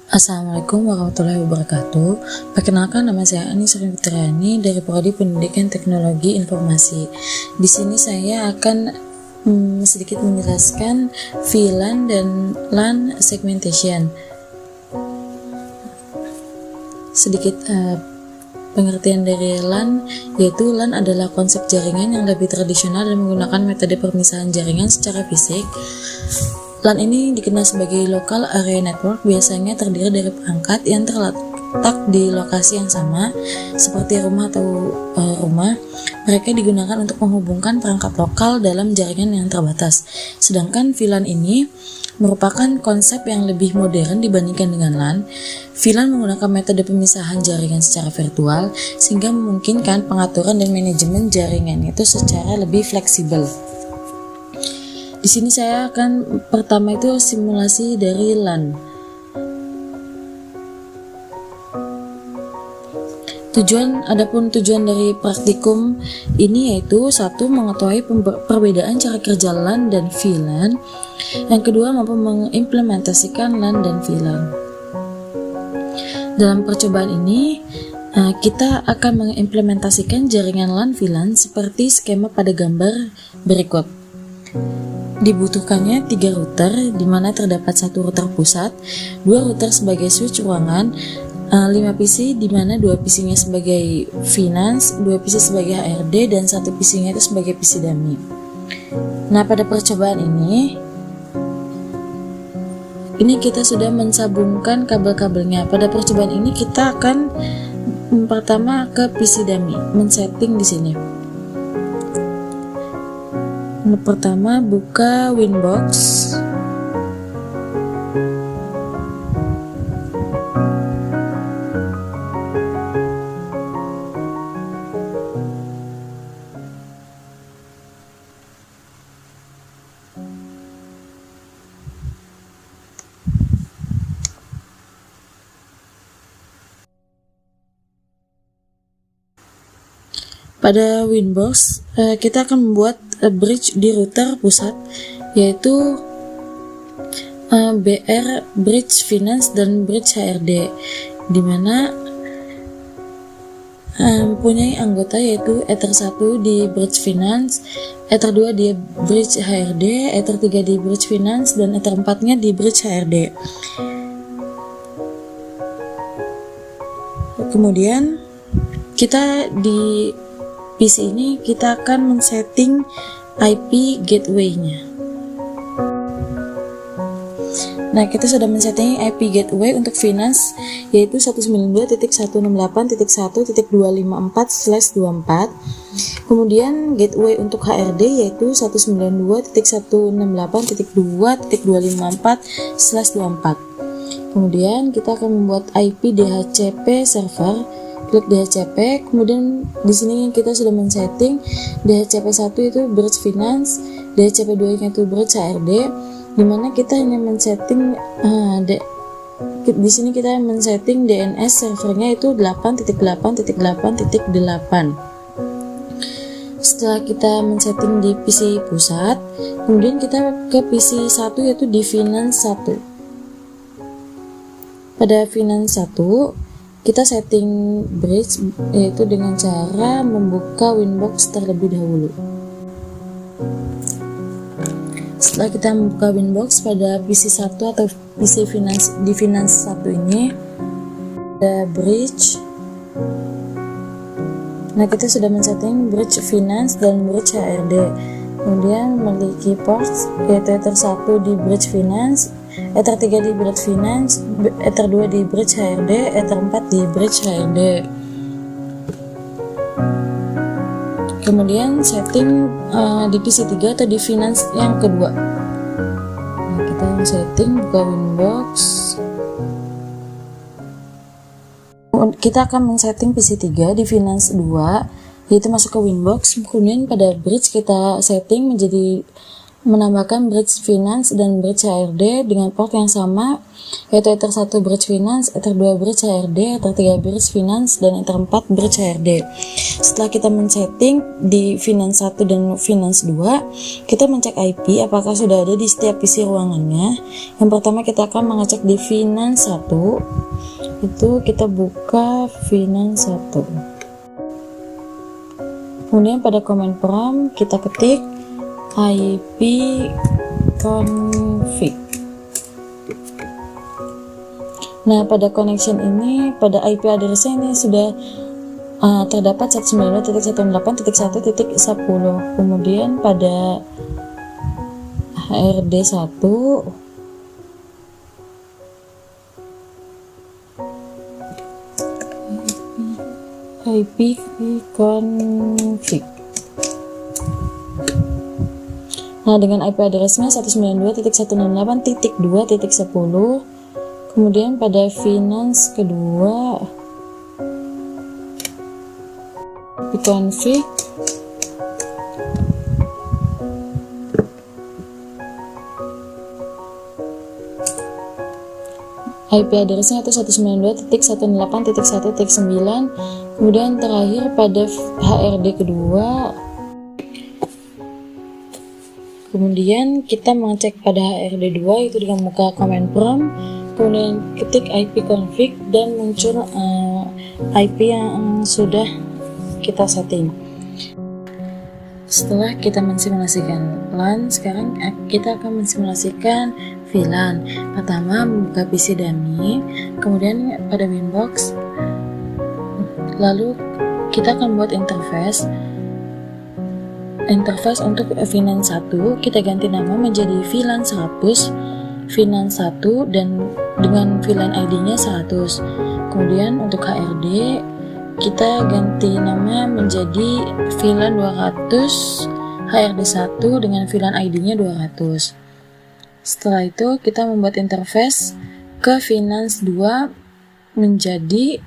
Assalamualaikum warahmatullahi wabarakatuh. Perkenalkan, nama saya Ani Sri Fitriani dari Prodi Pendidikan Teknologi Informasi. Di sini saya akan sedikit menjelaskan VLAN dan LAN segmentation. Sedikit pengertian dari LAN, yaitu LAN adalah konsep jaringan yang lebih tradisional dan menggunakan metode pemisahan jaringan secara fisik. LAN ini dikenal sebagai Local Area Network, biasanya terdiri dari perangkat yang terletak di lokasi yang sama, seperti rumah atau rumah. Mereka digunakan untuk menghubungkan perangkat lokal dalam jaringan yang terbatas. Sedangkan VLAN ini merupakan konsep yang lebih modern dibandingkan dengan LAN. VLAN menggunakan metode pemisahan jaringan secara virtual, sehingga memungkinkan pengaturan dan manajemen jaringan itu secara lebih fleksibel. Di sini saya akan pertama itu simulasi dari LAN. Adapun tujuan dari praktikum ini yaitu satu, mengetahui perbedaan cara kerja LAN dan VLAN. Yang kedua, mampu mengimplementasikan LAN dan VLAN. Dalam percobaan ini, kita akan mengimplementasikan jaringan LAN VLAN seperti skema pada gambar berikut. Dibutuhkannya 3 router, di mana terdapat 1 router pusat, 2 router sebagai switch ruangan, 5 PC, di mana 2 PC-nya sebagai VNAND, 2 PC sebagai HRD, dan 1 PC-nya itu sebagai PC dummy. Nah, pada percobaan ini kita sudah mensambungkan kabel-kabelnya. Pada percobaan ini kita akan pertama ke PC dummy, men-setting di sini. Pertama, buka Winbox. Pada Winbox, kita akan membuat bridge di router pusat, yaitu BR bridge VNAND dan bridge HRD, di mana mempunyai anggota yaitu Ether 1 di bridge VNAND, Ether 2 di bridge HRD, Ether 3 di bridge VNAND, dan Ether 4-nya di bridge HRD. Kemudian kita di PC ini kita akan men-setting IP gateway-nya. Nah, kita sudah men-setting IP gateway untuk VNAND yaitu 192.168.254/24. Kemudian gateway untuk HRD yaitu 192.168.2.254/24. Kemudian kita akan membuat IP DHCP server. Klik DHCP, kemudian di sini kita sudah men-setting DHCP 1 itu bridge VNAND, DHCP 2 nya itu bridge HRD, dimana kita hanya men-setting di sini kita men-setting DNS servernya itu 8.8.8.8. Setelah kita men-setting di PC pusat, kemudian kita ke PC 1 yaitu di VNAND 1. Pada VNAND 1 kita setting bridge yaitu dengan cara membuka Winbox terlebih dahulu. Setelah kita membuka Winbox pada PC 1 atau PC VNAND di VNAND 1 ini ada bridge. Nah, kita sudah men-setting bridge VNAND dan bridge HRD. Kemudian memiliki ports yaitu Ether 1 di bridge VNAND, Ether 3 di bridge VNAND, Ether 2 di bridge HRD, Ether 4 di bridge HRD. Kemudian setting di PC 3 atau di VNAND yang kedua. Nah, kita setting, buka Winbox. Kita akan men-setting PC 3 di VNAND 2, yaitu masuk ke Winbox. Kemudian pada bridge kita setting menjadi menambahkan bridge finance dan bridge HRD dengan port yang sama, yaitu Ether 1 bridge finance, Ether 2 bridge HRD, Ether 3 bridge finance, dan Ether 4 bridge HRD. Setelah kita men-setting di finance 1 dan finance 2, kita mencek IP apakah sudah ada di setiap PC ruangannya. Yang pertama kita akan mengecek di finance 1, itu kita buka finance 1. Kemudian pada command prompt kita ketik IP config. Nah, pada connection ini, pada IP address ini sudah terdapat 192.168.1.10. Kemudian pada HRD 1 IP config. Nah, dengan IP address-nya 192.168.2.10. Kemudian pada finance kedua IP config IP address-nya itu 192.168.1.9. Kemudian terakhir pada HRD kedua. Kemudian kita mengecek pada HRD 2 itu dengan buka command prompt, kemudian ketik IP config dan muncul IP yang sudah kita setting. Setelah kita mensimulasikan LAN, sekarang kita akan mensimulasikan VLAN. Pertama membuka PC dummy, kemudian pada Winbox, lalu kita akan buat interface untuk VLAN 1, kita ganti nama menjadi VLAN 100, VLAN 1 dan dengan VLAN ID-nya 100. Kemudian untuk HRD kita ganti nama menjadi VLAN 200, HRD 1 dengan VLAN ID-nya 200. Setelah itu kita membuat interface ke finance 2 menjadi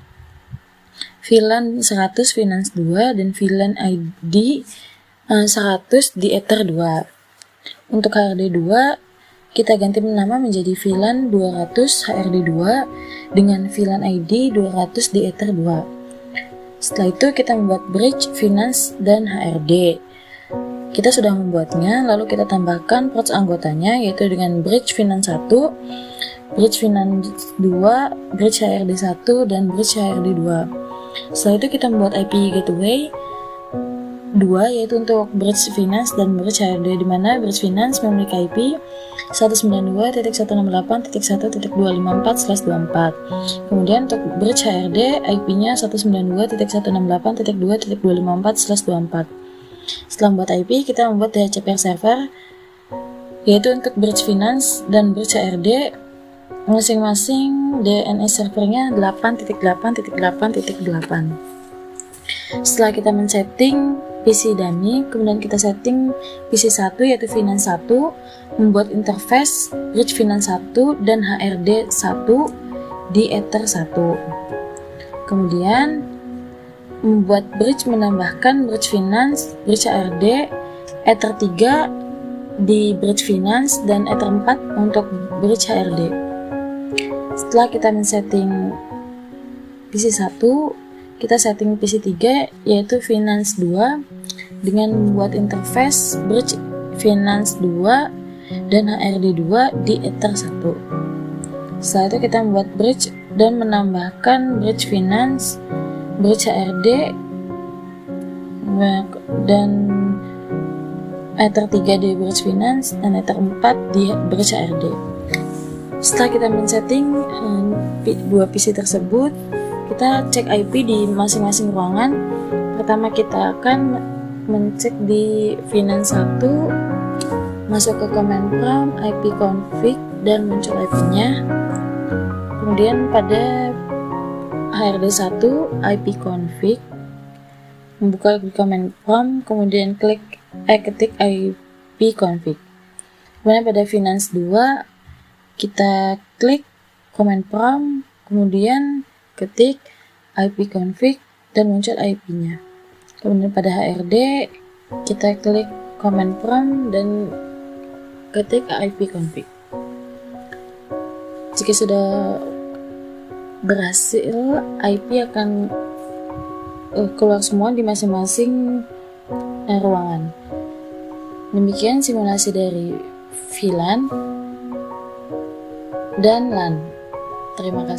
VLAN 100 finance 2 dan VLAN ID 100 di Ether 2. Untuk HRD 2 kita ganti nama menjadi VLAN 200 HRD 2 dengan VLAN ID 200 di Ether 2. Setelah itu kita membuat bridge finance dan HRD. Kita sudah membuatnya, lalu kita tambahkan ports anggotanya, yaitu dengan bridge finance 1, bridge finance 2, bridge HRD 1 dan bridge HRD 2. Setelah itu kita membuat IP gateway 2, yaitu untuk bridge finance dan bridge HRD, di mana bridge finance memiliki IP 192.168.1.254/24. Kemudian untuk bridge HRD IP-nya 192.168.2.254/24. Setelah membuat IP, kita membuat DHCP server, yaitu untuk bridge finance dan bridge HRD masing-masing DNS servernya 8.8.8.8. Setelah kita men-setting PC dummy, kemudian kita setting PC 1 yaitu finance 1, membuat interface bridge finance 1 dan HRD 1 di Ether 1. Kemudian membuat bridge, menambahkan bridge finance, bridge HRD, Ether 3 di bridge finance dan Ether 4 untuk bridge HRD. Setelah kita men-setting PC 1, kita setting PC 3 yaitu finance 2 dengan membuat interface bridge finance 2 dan HRD 2 di Ether 1. Setelah itu kita membuat bridge dan menambahkan bridge finance, bridge HRD dan Ether 3 di bridge finance dan Ether 4 di bridge HRD. Setelah kita men-setting dua PC tersebut, kita cek IP di masing-masing ruangan. Pertama kita akan mencek di finance 1, masuk ke command prompt IP config dan muncul IP-nya. Kemudian pada HRD 1 IP config, membuka di command prompt, kemudian ketik IP config. Kemudian pada finance 2 kita klik command prompt, kemudian ketik IP config dan muncul IP-nya. Kemudian pada HRD kita klik command prompt dan ketik IP config. Jika sudah berhasil, IP akan keluar semua di masing-masing ruangan. Demikian simulasi dari VLAN dan LAN. Terima kasih.